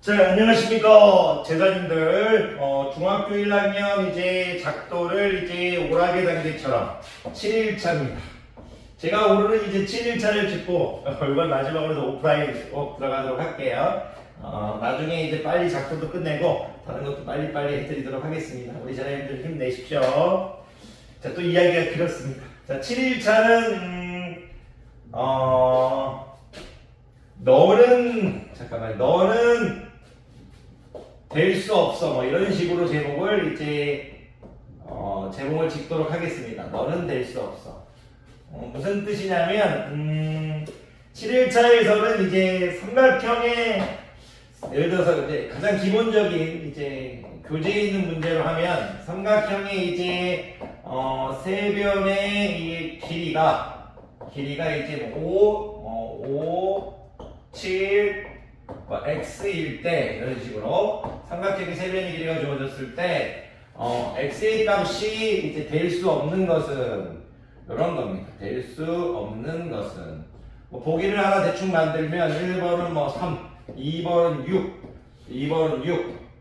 자, 안녕하십니까. 제자님들, 중학교 1학년 이제 작도를 이제 오락의 단계처럼 7일차입니다. 제가 오늘은 이제 7일차를 짚고, 이번 마지막으로 오프라인 들어가도록 할게요. 나중에 이제 빨리 작도도 끝내고, 다른 것도 빨리빨리 해드리도록 하겠습니다. 우리 제자님들 힘내십시오. 자, 또 이야기가 길었습니다. 자, 7일차는, 너는 될 수 없어. 뭐 이런 식으로 제목을 이제, 제목을 짓도록 하겠습니다. 너는 될 수 없어. 무슨 뜻이냐면, 7일차에서는 이제 삼각형의, 예를 들어서 이제 가장 기본적인 이제 교재에 있는 문제로 하면, 삼각형의 이제, 세 변의 이 길이가 이제 5, 7, x일 때 이런 식으로 삼각형의 세 변의 길이가 주어졌을 때 x의 값이 이제 될 수 없는 것은 이런 겁니다. 될 수 없는 것은 뭐 보기를 하나 대충 만들면 1번은 뭐 3, 2번은 6,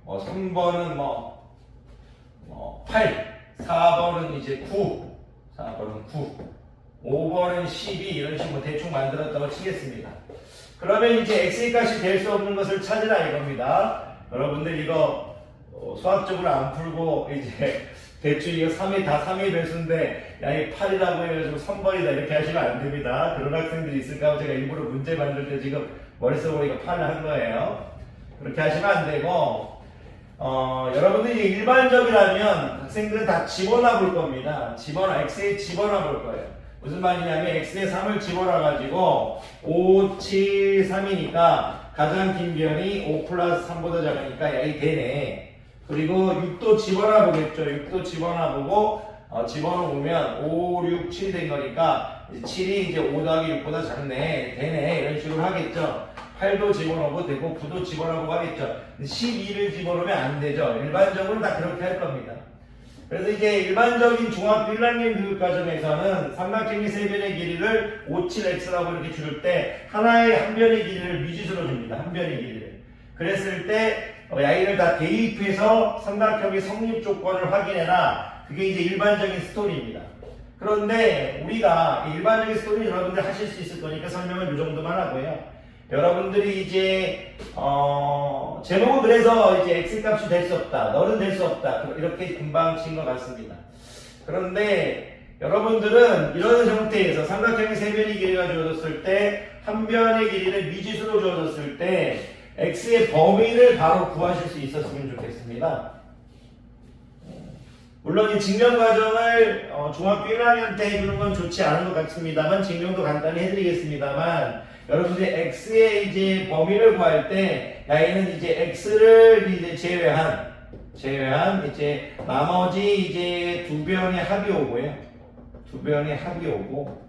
3번은 뭐 8, 4번은 이제 9, 5번은 12 이런 식으로 대충 만들었다고 치겠습니다. 그러면 이제 x의 값이 될 수 없는 것을 찾으라 이겁니다. 여러분들 이거 수학적으로 안 풀고 이제 대충 이거 3이 다 3의 배수인데 야 이 8이라고 해가지고 3번이다 이렇게 하시면 안 됩니다. 그런 학생들이 있을까 봐 제가 일부러 문제 만들 때 지금 머릿속으로 이거 8을 한 거예요. 그렇게 하시면 안 되고 여러분들이 일반적이라면 학생들은 다 집어넣어 볼 겁니다. x에 집어넣어 볼 거예요. 무슨 말이냐면 x에 3을 집어넣어가지고 5, 7, 3이니까 가장 긴 변이 5 플러스 3보다 작으니까 야이 되네. 그리고 6도 집어넣어 보겠죠. 6도 집어넣어 보고 집어넣으면 5, 6, 7이 된 거니까 7이 이제 5 더하기 6보다 작네. 되네. 이런 식으로 하겠죠. 8도 집어넣어도 되고 9도 집어넣고 하겠죠. 12를 집어넣으면 안 되죠. 일반적으로 다 그렇게 할 겁니다. 그래서 이제 일반적인 중학교 1학년 교육과정에서는 삼각형의 세 변의 길이를 5, 7x라고 이렇게 줄일 때 하나의 한 변의 길이를 미지수로 줍니다. 한 변의 길이를. 그랬을 때 야이를 다 대입해서 삼각형의 성립 조건을 확인해라. 그게 이제 일반적인 스토리입니다. 그런데 우리가 일반적인 스토리 여러분들 하실 수 있을 거니까 설명을 이 정도만 하고요. 여러분들이 이제 제목은 그래서 이제 x 값이 될 수 없다, 너는 될 수 없다 이렇게 금방 친 것 같습니다. 그런데 여러분들은 이런 형태에서 삼각형의 세 변의 길이가 주어졌을 때 한 변의 길이를 미지수로 주어졌을 때 x의 범위를 바로 구하실 수 있었으면 좋겠습니다. 물론 이 증명 과정을 중학교 1학년 때 해주는 건 좋지 않은 것 같습니다만 증명도 간단히 해드리겠습니다만 여러분들이 x의 이제 범위를 구할 때 야이는 이제 x를 이제 제외한 이제 나머지 이제 두 변의 합이 오고요. 두 변의 합이 오고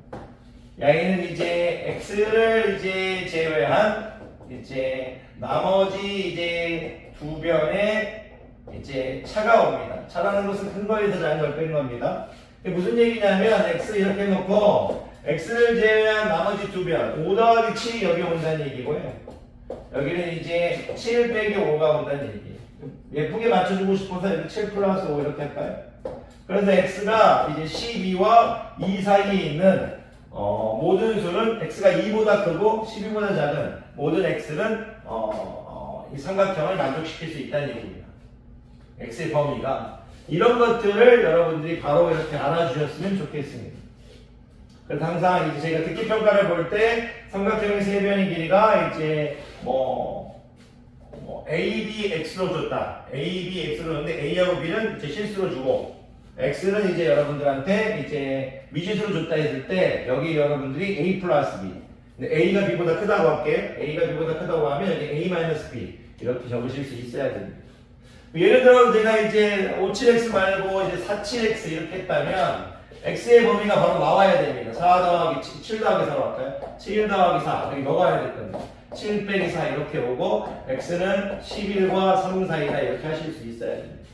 야이는 이제 x를 이제 제외한 이제 나머지 이제 두 변의 이제 차가 옵니다. 차라는 것은 큰 거에서 작은 걸 뺀 겁니다. 이게 무슨 얘기냐면 x 이렇게 놓고 x를 제외한 나머지 두 변 5 더하기 7이 여기 온다는 얘기고요. 여기는 이제 7 빼기 5가 온다는 얘기예요. 예쁘게 맞춰주고 싶어서 여기 7 플러스 5 이렇게 할까요? 그래서 x가 이제 12와 2 사이에 있는 모든 수는 x가 2보다 크고 12보다 작은 모든 x는 이 삼각형을 만족시킬 수 있다는 얘기입니다. x의 범위가 이런 것들을 여러분들이 바로 이렇게 알아주셨으면 좋겠습니다. 그래서 항상 이제 저희가 듣기 평가를 볼 때 삼각형의 세 변의 길이가 이제 A, B, X로 줬다. A, B, X로 줬는데 A하고 B는 이제 실수로 주고 X는 이제 여러분들한테 이제 미지수로 줬다 했을 때 여기 여러분들이 A 플러스 B. 근데 A가 B보다 크다고 할게요. A가 B보다 크다고 하면 여기 A 마이너스 B 이렇게 적으실 수 있어야 됩니다. 예를 들어 제가 이제 5, 7X 말고 이제 4, 7X 이렇게 했다면 x의 범위가 바로 나와야 됩니다. 4 더하기 7 더하기 4로 할까요? 7 더하기 4 여기 넣어야 될 겁니다. 7 빼기 4 이렇게 오고 x는 11과 3 사이다 이렇게 하실 수 있어야 됩니다.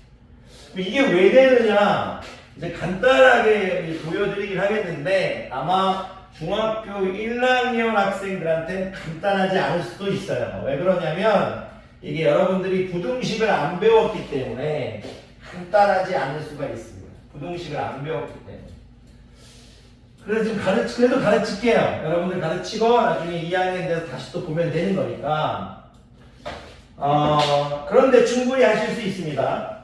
이게 왜 되느냐 이제 간단하게 보여드리긴 하겠는데 아마 중학교 1학년 학생들한테 간단하지 않을 수도 있어요. 왜 그러냐면 이게 여러분들이 부등식을 안 배웠기 때문에 간단하지 않을 수가 있습니다. 부등식을 안 배웠기 때문에. 그래서 지금 그래도 가르칠게요. 여러분들 가르치고 나중에 2학년 돼서 다시 또 보면 되는 거니까. 그런데 충분히 하실 수 있습니다.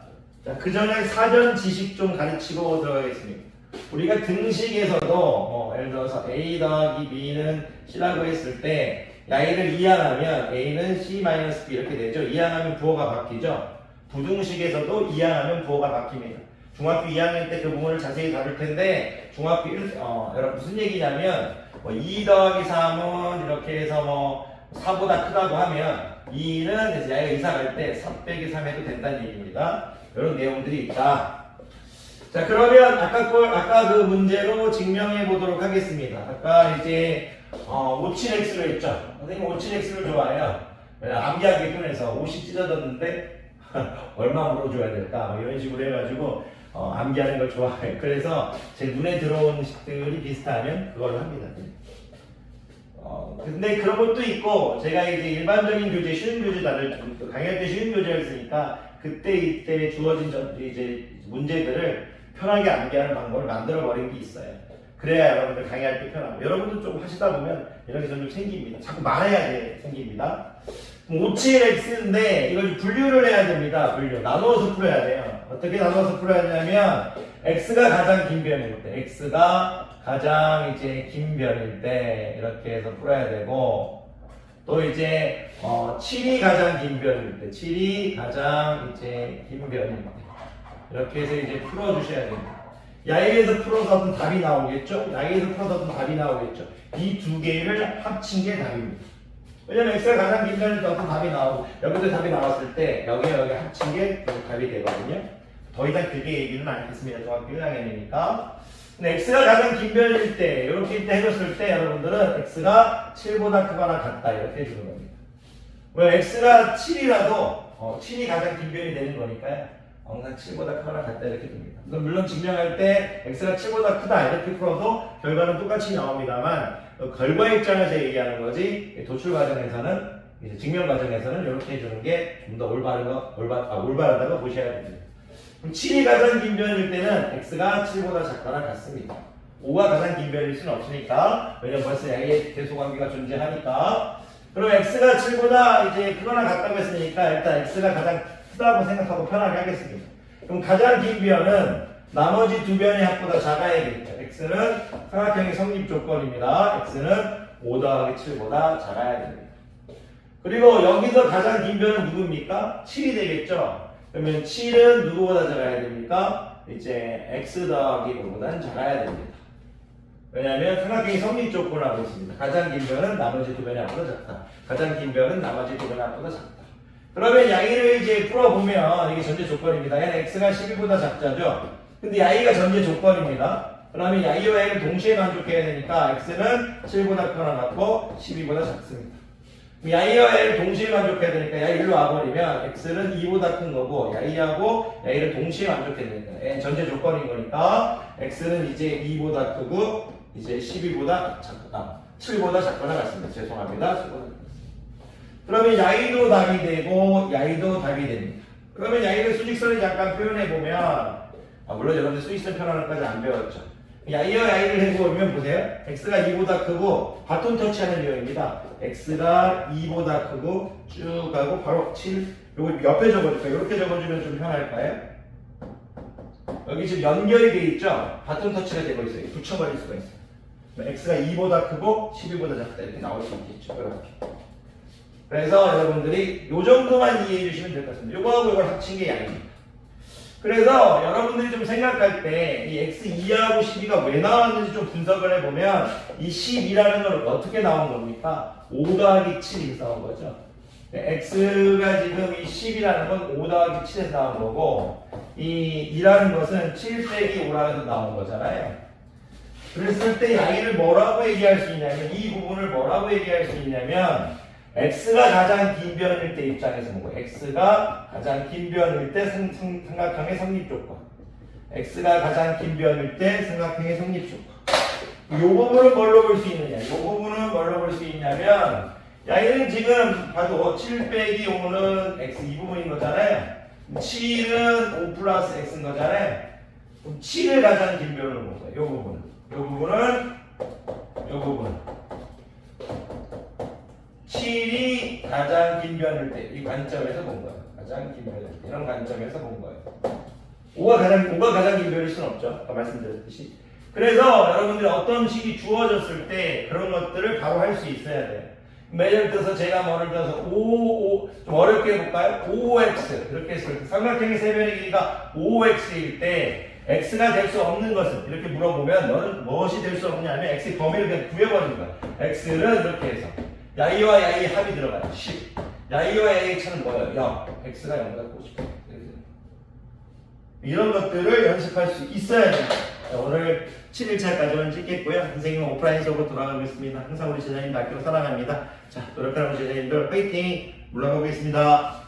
자, 그 전에 사전 지식 좀 가르치고 들어가겠습니다. 우리가 등식에서도 예를 들어서 A 더하기 B는 C라고 했을 때 A를 이항하면 A는 C-B 이렇게 되죠. 이항하면 부호가 바뀌죠. 부등식에서도 이항하면 부호가 바뀝니다. 중학교 2학년 때 그 부분을 자세히 다룰 텐데 중학교 1, 여러분 무슨 얘기냐면 2 더하기 3은 이렇게 해서 4보다 크다고 하면 2는 이제 야가 이사 갈 때 3 빼기 3 해도 된다는 얘기입니다. 이런 내용들이 있다. 자, 그러면 아까 그 문제로 증명해 보도록 하겠습니다. 아까 이제 57x를 했죠. 선생님 57x를 좋아해요. 암기하기 편해서 50 찢어졌는데 얼마 물어줘야 될까? 이런 식으로 해가지고 암기하는 걸 좋아해요. 그래서 제 눈에 들어온 식들이 비슷하면 그걸로 합니다. 근데 그런 것도 있고 제가 이제 일반적인 교재, 쉬운 교재 강의할 때 쉬운 교재를 쓰니까 그때 이때 주어진 이제 문제들을 편하게 암기하는 방법을 만들어 버린 게 있어요. 그래야 여러분들 강의할 때 편하고 여러분들 좀 하시다 보면 이런 게 점점 생깁니다. 자꾸 말해야 돼 생깁니다. 57x인데 이걸 분류를 해야 됩니다. 분류 나누어서 풀어야 돼요. 어떻게 나누어서 풀어야 되냐면 x가 가장 긴 변일 때 x가 가장 이제 긴 변일 때 이렇게 해서 풀어야 되고 또 이제 7이 가장 긴 변일 때 7이 가장 이제 긴 변일 때 이렇게 해서 이제 풀어주셔야 됩니다. 야에서 풀어서든 답이 나오겠죠? 야에서 풀어서든 답이 나오겠죠? 이 두 개를 합친 게 답입니다. 왜냐면 x가 가장 긴 변일 때 어떤 답이 나오고 여기도 답이 나왔을 때 여기 합친 게 답이 되거든요. 더 이상 길게 얘기는 안 했습니다. 중학교 1학년이니까. 근데 x가 가장 긴 변일 때 이렇게 해줬을 때 여러분들은 x가 7보다 크거나 같다 이렇게 해주는 겁니다. 왜 x가 7이라도 7이 가장 긴 변이 되는 거니까요. 항상 7보다 크거나 같다 이렇게 됩니다. 물론 증명할 때 x가 7보다 크다 이렇게 풀어도 결과는 똑같이 나옵니다만 결과 입장에서 얘기하는 거지 도출 과정에서는 이제 증명 과정에서는 이렇게 해주는 게 좀 더 올바르다고 보셔야 됩니다. 그럼 7이 가장 긴 변일 때는 x가 7보다 작거나 같습니다. 5가 가장 긴 변일 수는 없으니까 왜냐면 벌써 양의 대소관계가 존재하니까 그럼 x가 7보다 이제 크거나 같다고 했으니까 일단 x가 가장 크다고 생각하고 편하게 하겠습니다. 그럼 가장 긴 변은 나머지 두 변의 합보다 작아야겠죠. x는 삼각형의 성립 조건입니다. x는 5 더하기 7보다 작아야 됩니다. 그리고 여기서 가장 긴 변은 누굽니까? 7이 되겠죠. 그러면 7은 누구보다 작아야 됩니까? 이제 x 더하기 5보다는 작아야 됩니다. 왜냐하면 삼각형의 성립 조건을 하고 있습니다. 가장 긴 변은 나머지 두 변의 합보다 작다. 가장 긴 변은 나머지 두 변의 합보다 작다. 그러면 야이를 이제 풀어보면 이게 전제 조건입니다. 얘는 x가 12보다 작자죠. 근데 야이가 전제 조건입니다. 그러면 야이와 야이를 동시에 만족해야 되니까 x는 7보다 크거나 같고 12보다 작습니다. 야이와 야이를 동시에 만족해야 되니까 야이 일로 와버리면 x는 2보다 큰 거고 야이하고 야이를 동시에 만족해야 되니까 얘는 전제 조건인 거니까 x는 이제 2보다 크고 이제 12보다 작다. 7보다 작거나 같습니다. 죄송합니다. 7보다 작습니다. 그러면 야이도 답이 되고 야이도 답이 됩니다. 그러면 야이를 수직선을 잠깐 표현해보면 물론 여러분들 수직선 표현하는까지 안 배웠죠. 야이와 야이를 해보면 보세요. x가 2보다 크고 바톤 터치하는 유형입니다. x가 2보다 크고 쭉 가고 바로 7 요거 옆에 적어줄까요? 이렇게 적어주면 좀 편할까요? 여기 지금 연결이 돼 있죠? 바톤 터치가 되고 있어요. 붙여버릴 수가 있어요. x가 2보다 크고 12보다 작다 이렇게 나올 수 있겠죠. 이렇게. 그래서 여러분들이 요 정도만 이해해 주시면 될 것 같습니다. 요거하고 이걸 합친 게 양입니다. 그래서 여러분들이 좀 생각할 때 이 x2하고 12가 왜 나왔는지 좀 분석을 해보면 이 12라는 걸 어떻게 나온 겁니까? 5 더하기 7이 나온 거죠. x가 지금 이 10이라는 건 5 더하기 7에서 나온 거고 이 2라는 것은 7 빼기 5라고 해서 나온 거잖아요. 그랬을 때 양이를 뭐라고 얘기할 수 있냐면 이 부분을 뭐라고 얘기할 수 있냐면 x가 가장 긴 변일 때 입장에서 보고 x가 가장 긴 변일 때 삼각형의 성립 조건 x가 가장 긴 변일 때 삼각형의 성립 조건 이 부분은 뭘로 볼 수 있느냐 이 부분은 뭘로 볼 수 있냐면 얘는 지금 봐도 7 빼기 5는 x 이 부분인 거잖아요. 7은 5 플러스 x인 거잖아요. 그럼 7을 가장 긴 변을 본 거예요. 이 부분은. 이 부분. 7이 가장 긴 변일 때, 이 관점에서 본 거예요. 가장 긴 변일 때, 이런 관점에서 본 거예요. 5가 가장 긴 변일 수는 없죠. 아까 말씀드렸듯이. 그래서 여러분들이 어떤 식이 주어졌을 때 그런 것들을 바로 할 수 있어야 돼요. 예를 들어서 제가 뭐를 들어서 5, 좀 어렵게 해볼까요? 5x 이렇게 했을 때 삼각형의 세변의 길이가 5x일 때 x가 될 수 없는 것은 이렇게 물어보면 너는 무엇이 될 수 없냐면 x의 범위를 그냥 구해버리는 거야. x는 이렇게 해서 야이와 야이 합이 들어가요. 10. 야이와 야이의 차는 뭐예요? 0. x가 0보다 크고 10. 이런 것들을 연습할 수 있어야 됩니다. 오늘 7일차까지만 찍겠고요. 선생님은 오프라인 수업으로 돌아가겠습니다. 항상 우리 제자님들 아끼고 사랑합니다. 자, 노력하는 우리 제자님들 화이팅! 물러가보겠습니다.